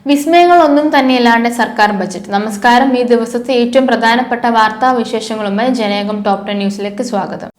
വിസ്മയങ്ങളൊന്നും തന്നെയില്ലാണ്ട് സർക്കാർ ബജറ്റ്. നമസ്കാരം. ഈ ദിവസത്തെ ഏറ്റവും പ്രധാനപ്പെട്ട വാർത്താ വിശേഷങ്ങളുമായി ജനേകം ടോപ് 10 ന്യൂസിലേക്ക് സ്വാഗതം.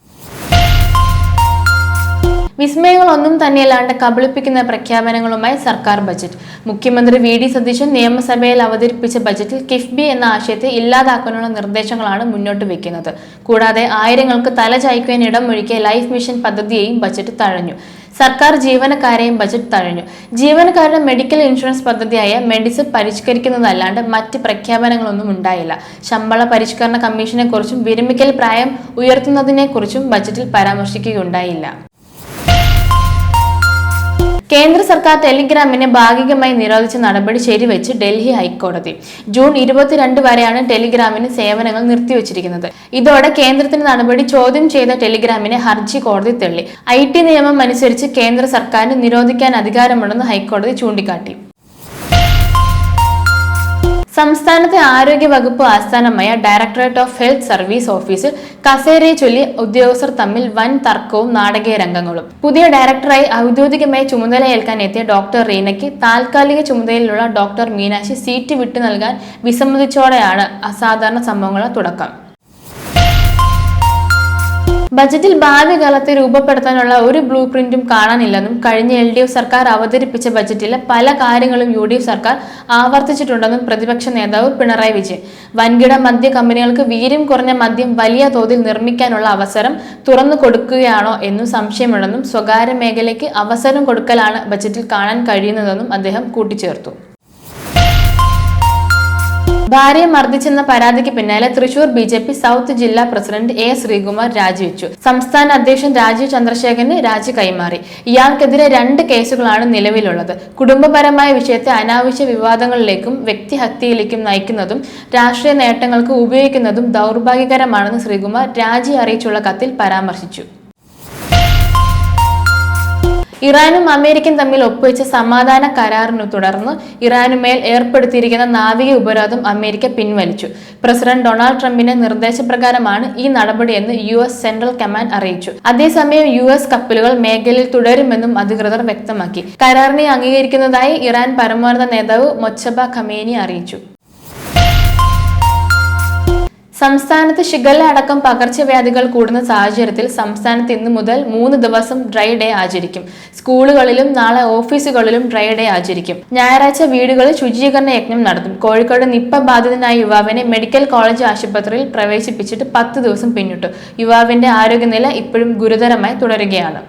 വിസ്മയങ്ങളൊന്നും തന്നെയല്ലാണ്ട് കബളിപ്പിക്കുന്ന പ്രഖ്യാപനങ്ങളുമായി സർക്കാർ ബജറ്റ്. മുഖ്യമന്ത്രി വി.ഡി. സതീശൻ നിയമസഭയിൽ അവതരിപ്പിച്ച ബജറ്റിൽ കിഫ്ബി എന്ന ആശയത്തെ ഇല്ലാതാക്കാനുള്ള നിർദ്ദേശങ്ങളാണ് മുന്നോട്ട് വെക്കുന്നത്. കൂടാതെ ആയിരങ്ങൾക്ക് തലചായ്ക്കുവാൻ ഇടമൊരുക്കിയ ലൈഫ് മിഷൻ പദ്ധതിയെയും ബജറ്റ് തഴഞ്ഞു. സർക്കാർ ജീവനക്കാരെയും ബജറ്റ് തഴഞ്ഞു. ജീവനക്കാരുടെ മെഡിക്കൽ ഇൻഷുറൻസ് പദ്ധതിയായ മെഡിസെപ്പ് പരിഷ്കരിക്കുന്നതല്ലാണ്ട് മറ്റ് പ്രഖ്യാപനങ്ങളൊന്നും ഉണ്ടായില്ല. ശമ്പള പരിഷ്കരണ കമ്മീഷനെ കുറിച്ചും വിരമിക്കൽ പ്രായം ഉയർത്തുന്നതിനെക്കുറിച്ചും ബജറ്റിൽ പരാമർശിക്കുകയുണ്ടായില്ല. കേന്ദ്ര സർക്കാർ ടെലിഗ്രാമിനെ ഭാഗികമായി നിരോധിച്ച നടപടി ശരിവെച്ച് ഡൽഹി ഹൈക്കോടതി. ജൂൺ 22 വരെയാണ് ടെലിഗ്രാമിന് സേവനങ്ങൾ നിർത്തിവച്ചിരിക്കുന്നത്. ഇതോടെ കേന്ദ്രത്തിന്റെ നടപടി ചോദ്യം ചെയ്ത ടെലിഗ്രാമിനെ ഹർജി കോടതി തള്ളി. IT നിയമം അനുസരിച്ച് കേന്ദ്ര സർക്കാരിന് നിരോധിക്കാൻ അധികാരമുണ്ടെന്ന് ഹൈക്കോടതി ചൂണ്ടിക്കാട്ടി. സംസ്ഥാനത്തെ ആരോഗ്യ വകുപ്പ് ആസ്ഥാനമായ ഡയറക്ടറേറ്റ് ഓഫ് ഹെൽത്ത് സർവീസ് ഓഫീസിൽ കസേരയെ ചൊല്ലി ഉദ്യോഗസ്ഥർ തമ്മിൽ വൻ തർക്കവും നാടകീയ രംഗങ്ങളും. പുതിയ ഡയറക്ടറായി ഔദ്യോഗികമായി ചുമതലയേൽക്കാൻ എത്തിയ ഡോക്ടർ റീനയ്ക്ക് താൽക്കാലിക ചുമതലയിലുള്ള ഡോക്ടർ മീനാക്ഷി സീറ്റ് വിട്ടു നൽകാൻ വിസമ്മതിച്ചോടെയാണ് അസാധാരണ സംഭവങ്ങളുടെ തുടക്കം. ബജറ്റിൽ ഭാവി കാലത്തെ രൂപപ്പെടുത്താനുള്ള ഒരു ബ്ലൂ പ്രിന്റും കാണാനില്ലെന്നും കഴിഞ്ഞ LDF സർക്കാർ അവതരിപ്പിച്ച ബജറ്റിലെ പല കാര്യങ്ങളും UDF സർക്കാർ ആവർത്തിച്ചിട്ടുണ്ടെന്നും പ്രതിപക്ഷ നേതാവ് പിണറായി വിജയൻ. വൻകിട മദ്യ കമ്പനികൾക്ക് വീര്യം കുറഞ്ഞ മദ്യം വലിയ തോതിൽ നിർമ്മിക്കാനുള്ള അവസരം തുറന്നു കൊടുക്കുകയാണോ എന്നും സംശയമുണ്ടെന്നും സ്വകാര്യ മേഖലയ്ക്ക് അവസരം കൊടുക്കലാണ് ബജറ്റിൽ കാണാൻ കഴിയുന്നതെന്നും അദ്ദേഹം കൂട്ടിച്ചേർത്തു. ഭാര്യയെ മർദ്ദിച്ചെന്ന പരാതിക്ക് പിന്നാലെ തൃശൂർ BJP സൗത്ത് ജില്ലാ പ്രസിഡന്റ് A. ശ്രീകുമാർ രാജിവെച്ചു. സംസ്ഥാന അധ്യക്ഷൻ രാജീവ് ചന്ദ്രശേഖരന് രാജി കൈമാറി. ഇയാൾക്കെതിരെ 2 കേസുകളാണ് നിലവിലുള്ളത്. കുടുംബപരമായ വിഷയത്തെ അനാവശ്യ വിവാദങ്ങളിലേക്കും വ്യക്തിഹത്യയിലേക്കും നയിക്കുന്നതും രാഷ്ട്രീയ നേട്ടങ്ങൾക്ക് ഉപയോഗിക്കുന്നതും ദൗർഭാഗ്യകരമാണെന്ന് ശ്രീകുമാർ രാജി അറിയിച്ചുള്ള കത്തിൽ പരാമർശിച്ചു. ഇറാനും അമേരിക്കയും തമ്മിൽ ഒപ്പുവെച്ച സമാധാന കരാറിനെ തുടർന്ന് ഇറാനുമേൽ ഏർപ്പെടുത്തിയിരിക്കുന്ന നാവിക ഉപരോധം അമേരിക്ക പിൻവലിച്ചു. പ്രസിഡന്റ് ഡൊണാൾഡ് ട്രംപിന്റെ നിർദ്ദേശപ്രകാരമാണ് ഈ നടപടിയെന്ന് US സെൻട്രൽ കമാൻഡ് അറിയിച്ചു. അതേസമയം US കപ്പലുകൾ മേഖലയിൽ തുടരുമെന്നും അധികൃതർ വ്യക്തമാക്കി. കരാറിനെ അംഗീകരിക്കുന്നതായി ഇറാൻ പരമോന്നത നേതാവ് മൊജ്തബ ഖമേനി അറിയിച്ചു. സംസ്ഥാനത്ത് ഷിഗല്ല അടക്കം പകർച്ചവ്യാധികൾ കൂടുന്ന സാഹചര്യത്തിൽ സംസ്ഥാനത്ത് ഇന്നു മുതൽ 3 ദിവസം ഡ്രൈ ഡേ ആചരിക്കും. സ്കൂളുകളിലും നാളെ ഓഫീസുകളിലും ഡ്രൈ ഡേ ആചരിക്കും. ഞായറാഴ്ച വീടുകളിൽ ശുചീകരണ യജ്ഞം നടത്തും. കോഴിക്കോട് നിപ്പ ബാധിതനായ യുവാവിനെ മെഡിക്കൽ കോളേജ് ആശുപത്രിയിൽ പ്രവേശിപ്പിച്ചിട്ട് 10 ദിവസം പിന്നിട്ടു. യുവാവിന്റെ ആരോഗ്യനില ഇപ്പോഴും ഗുരുതരമായി തുടരുകയാണ്.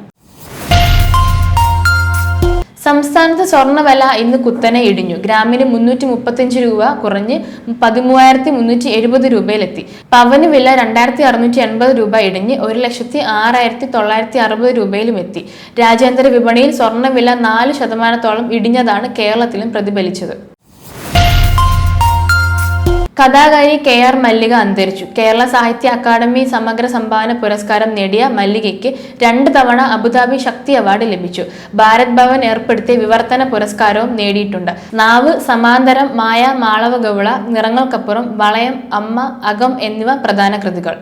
സംസ്ഥാനത്ത് സ്വർണ്ണവില ഇന്ന് കുത്തനെ ഇടിഞ്ഞു. ഗ്രാമിന് 335 രൂപ കുറഞ്ഞ് 13,370 രൂപയിലെത്തി. പവന് വില 2,680 രൂപ ഇടിഞ്ഞ് 1,06,960 രൂപയിലും എത്തി. രാജ്യാന്തര വിപണിയിൽ സ്വർണ്ണവില 4% ഇടിഞ്ഞതാണ് കേരളത്തിലും പ്രതിഫലിച്ചത്. കഥാകാരി KR മല്ലിക അന്തരിച്ചു. കേരള സാഹിത്യ അക്കാദമി സമഗ്ര സംഭാവന പുരസ്കാരം നേടിയ മല്ലികയ്ക്ക് 2 തവണ അബുദാബി ശക്തി അവാർഡ് ലഭിച്ചു. ഭാരത് ഭവൻ ഏർപ്പെടുത്തിയ വിവർത്തന പുരസ്കാരവും നേടിയിട്ടുണ്ട്. നാവ്, സമാന്തരം, മായ, മാളവ ഗൗള, നിറങ്ങൾക്കപ്പുറം, വളയം, അമ്മ, അകം എന്നിവ പ്രധാന കൃതികൾ.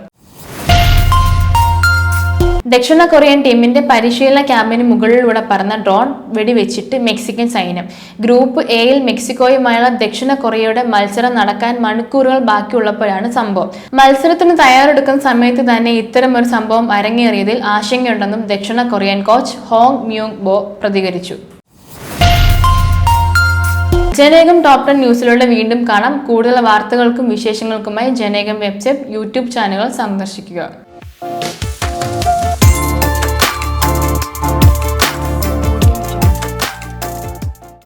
ദക്ഷിണ കൊറിയൻ ടീമിന്റെ പരിശീലന ക്യാമ്പിന് മുകളിലൂടെ പറന്ന ഡ്രോൺ വെടിവെച്ചിട്ട് മെക്സിക്കൻ സൈന്യം. ഗ്രൂപ്പ് Aയിൽ മെക്സിക്കോയുമായുള്ള ദക്ഷിണ കൊറിയയുടെ മത്സരം നടക്കാൻ മണിക്കൂറുകൾ ബാക്കിയുള്ളപ്പോഴാണ് സംഭവം. മത്സരത്തിന് തയ്യാറെടുക്കുന്ന സമയത്ത് തന്നെ ഇത്തരമൊരു സംഭവം അരങ്ങേറിയതിൽ ആശങ്കയുണ്ടെന്നും ദക്ഷിണ കൊറിയൻ കോച്ച് ഹോങ് മ്യൂങ് ബോ പ്രതികരിച്ചു. ജനേകം ടോപ് 10 ന്യൂസിലൂടെ വീണ്ടും കാണാം. കൂടുതൽ വാർത്തകൾക്കും വിശേഷങ്ങൾക്കുമായി ജനേകം വെബ്സൈറ്റ്, YouTube ചാനലുകൾ സന്ദർശിക്കുക.